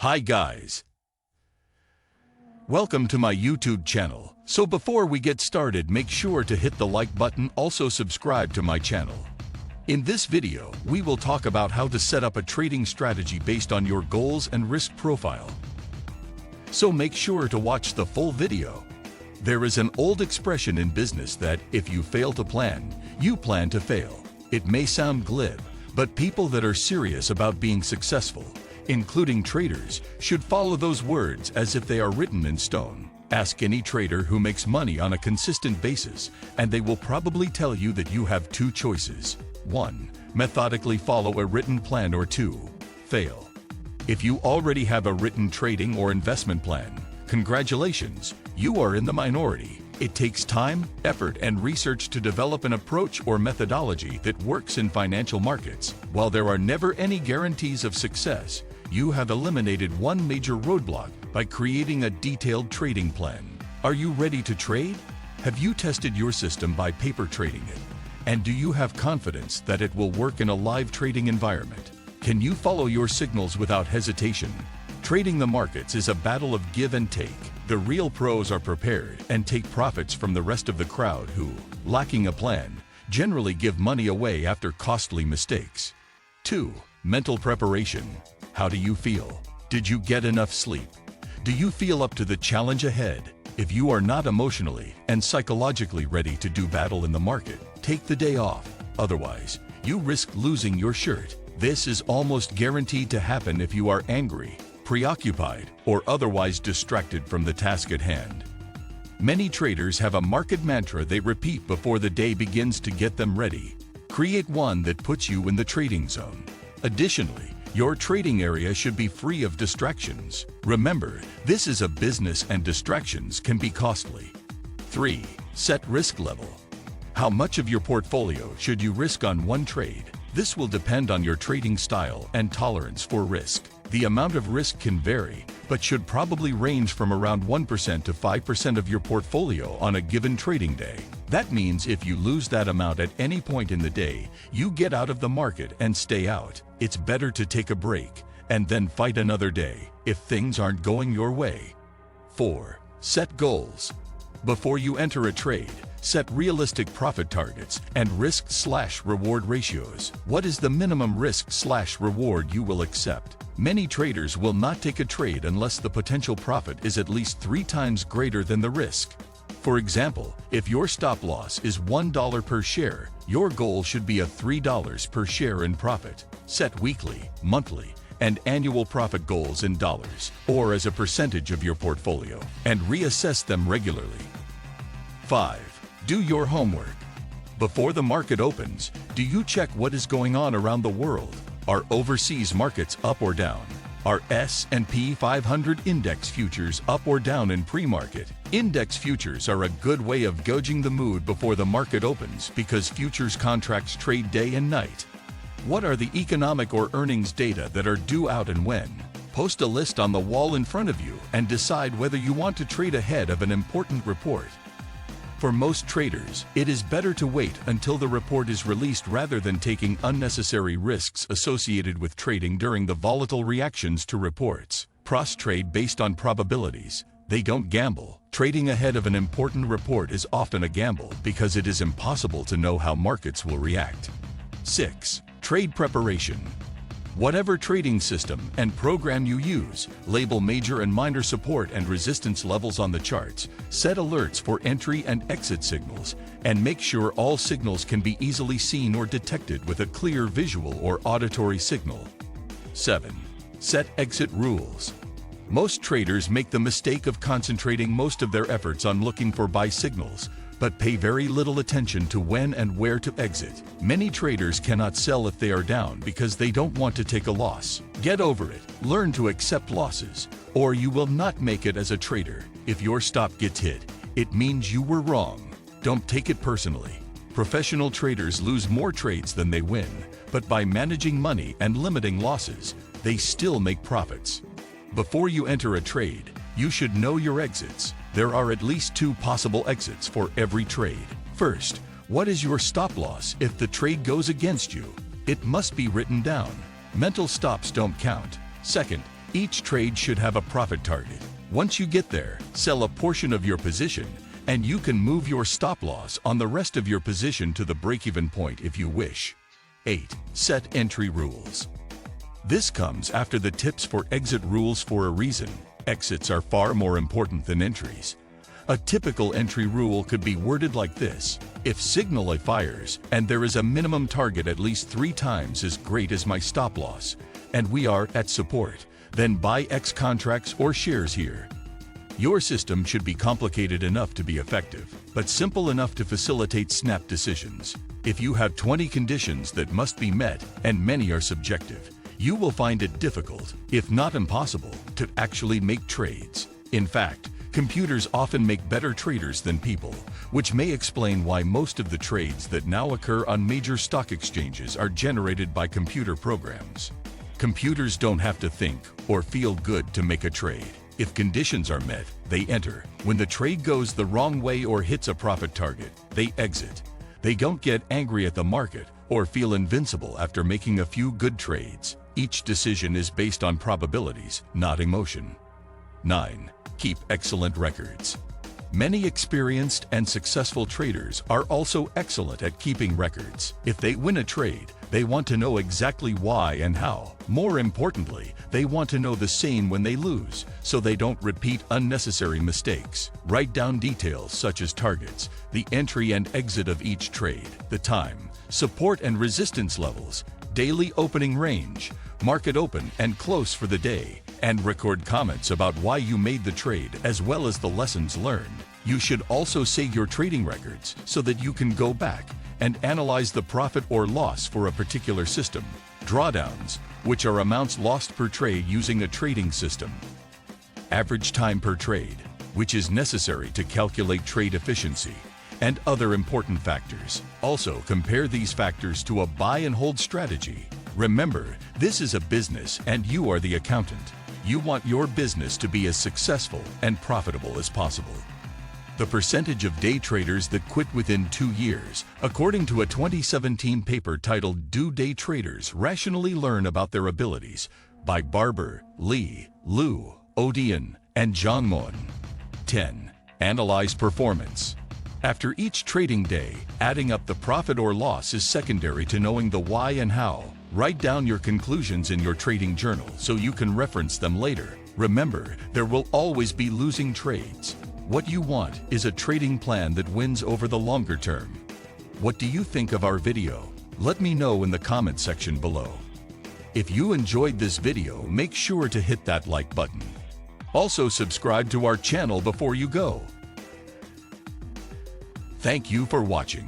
Hi guys! Welcome to my YouTube channel. So before we get started, make sure to hit the like button, also subscribe to my channel. In this video, we will talk about how to set up a trading strategy based on your goals and risk profile. So make sure to watch the full video. There is an old expression in business that if you fail to plan, you plan to fail. It may sound glib, but people that are serious about being successful, including traders, should follow those words as if they are written in stone. Ask any trader who makes money on a consistent basis, and they will probably tell you that you have two choices. 1. Methodically follow a written plan, or 2. Fail. If you already have a written trading or investment plan, congratulations, you are in the minority. It takes time, effort, and research to develop an approach or methodology that works in financial markets. While there are never any guarantees of success, you have eliminated one major roadblock by creating a detailed trading plan. Are you ready to trade? Have you tested your system by paper trading it? And do you have confidence that it will work in a live trading environment? Can you follow your signals without hesitation? Trading the markets is a battle of give and take. The real pros are prepared and take profits from the rest of the crowd who, lacking a plan, generally give money away after costly mistakes. 2. Mental preparation. How do you feel? Did you get enough sleep? Do you feel up to the challenge ahead? If you are not emotionally and psychologically ready to do battle in the market, take the day off. Otherwise, you risk losing your shirt. This is almost guaranteed to happen if you are angry, preoccupied, or otherwise distracted from the task at hand. Many traders have a market mantra they repeat before the day begins to get them ready. Create one that puts you in the trading zone. Additionally, your trading area should be free of distractions. Remember, this is a business and distractions can be costly. 3. Set risk level. How much of your portfolio should you risk on one trade? This will depend on your trading style and tolerance for risk. The amount of risk can vary, but should probably range from around 1% to 5% of your portfolio on a given trading day. That means if you lose that amount at any point in the day, you get out of the market and stay out. It's better to take a break and then fight another day if things aren't going your way. 4. Set goals. Before you enter a trade, set realistic profit targets and risk/reward ratios. What is the minimum risk/reward you will accept? Many traders will not take a trade unless the potential profit is at least 3 times greater than the risk. For example, if your stop loss is $1 per share, your goal should be a $3 per share in profit. Set weekly, monthly, and annual profit goals in dollars or as a percentage of your portfolio, and reassess them regularly. 5. Do your homework. Before the market opens, do you check what is going on around the world? Are overseas markets up or down? Are S&P 500 index futures up or down in pre-market? Index futures are a good way of gauging the mood before the market opens because futures contracts trade day and night. What are the economic or earnings data that are due out and when? Post a list on the wall in front of you and decide whether you want to trade ahead of an important report. For most traders, it is better to wait until the report is released rather than taking unnecessary risks associated with trading during the volatile reactions to reports. Pros trade based on probabilities. They don't gamble. Trading ahead of an important report is often a gamble because it is impossible to know how markets will react. 6. Trade preparation. Whatever trading system and program you use, label major and minor support and resistance levels on the charts, set alerts for entry and exit signals, and make sure all signals can be easily seen or detected with a clear visual or auditory signal. 7. Set exit rules. Most traders make the mistake of concentrating most of their efforts on looking for buy signals, but pay very little attention to when and where to exit. Many traders cannot sell if they are down because they don't want to take a loss. Get over it. Learn to accept losses, or you will not make it as a trader. If your stop gets hit, it means you were wrong. Don't take it personally. Professional traders lose more trades than they win, but by managing money and limiting losses, they still make profits. Before you enter a trade, you should know your exits. There are at least 2 possible exits for every trade. First, what is your stop loss if the trade goes against you? It must be written down. Mental stops don't count. Second, Each trade should have a profit target. Once you get there, sell a portion of your position, and you can move your stop loss on the rest of your position to the break-even point if you wish. 8. Set entry rules. This comes after the tips for exit rules for a reason. Exits are far more important than entries. A typical entry rule could be worded like this: if signal A fires and there is a minimum target at least 3 times as great as my stop loss, and we are at support, then buy X contracts or shares here. Your system should be complicated enough to be effective, but simple enough to facilitate snap decisions. If you have 20 conditions that must be met, and many are subjective, you will find it difficult, if not impossible, to actually make trades. In fact, computers often make better traders than people, which may explain why most of the trades that now occur on major stock exchanges are generated by computer programs. Computers don't have to think or feel good to make a trade. If conditions are met, they enter. When the trade goes the wrong way or hits a profit target, they exit. They don't get angry at the market or feel invincible after making a few good trades. Each decision is based on probabilities, not emotion. 9. Keep excellent records. Many experienced and successful traders are also excellent at keeping records. If they win a trade, they want to know exactly why and how. More importantly, they want to know the same when they lose, so they don't repeat unnecessary mistakes. Write down details such as targets, the entry and exit of each trade, the time, support and resistance levels, daily opening range, market open and close for the day, and record comments about why you made the trade as well as the lessons learned. You should also save your trading records so that you can go back and analyze the profit or loss for a particular system. Drawdowns, which are amounts lost per trade using a trading system. Average time per trade, which is necessary to calculate trade efficiency, and other important factors. Also, compare these factors to a buy and hold strategy. Remember, this is a business and you are the accountant. You want your business to be as successful and profitable as possible. The percentage of day traders that quit within 2 years, according to a 2017 paper titled "Do Day Traders Rationally Learn About Their Abilities?" by Barber, Lee, Liu, Odian, and John Mon. 10. Analyze performance. After each trading day, adding up the profit or loss is secondary to knowing the why and how. Write down your conclusions in your trading journal so you can reference them later. Remember, there will always be losing trades. What you want is a trading plan that wins over the longer term. What do you think of our video? Let me know in the comment section below. If you enjoyed this video, make sure to hit that like button. Also subscribe to our channel before you go. Thank you for watching.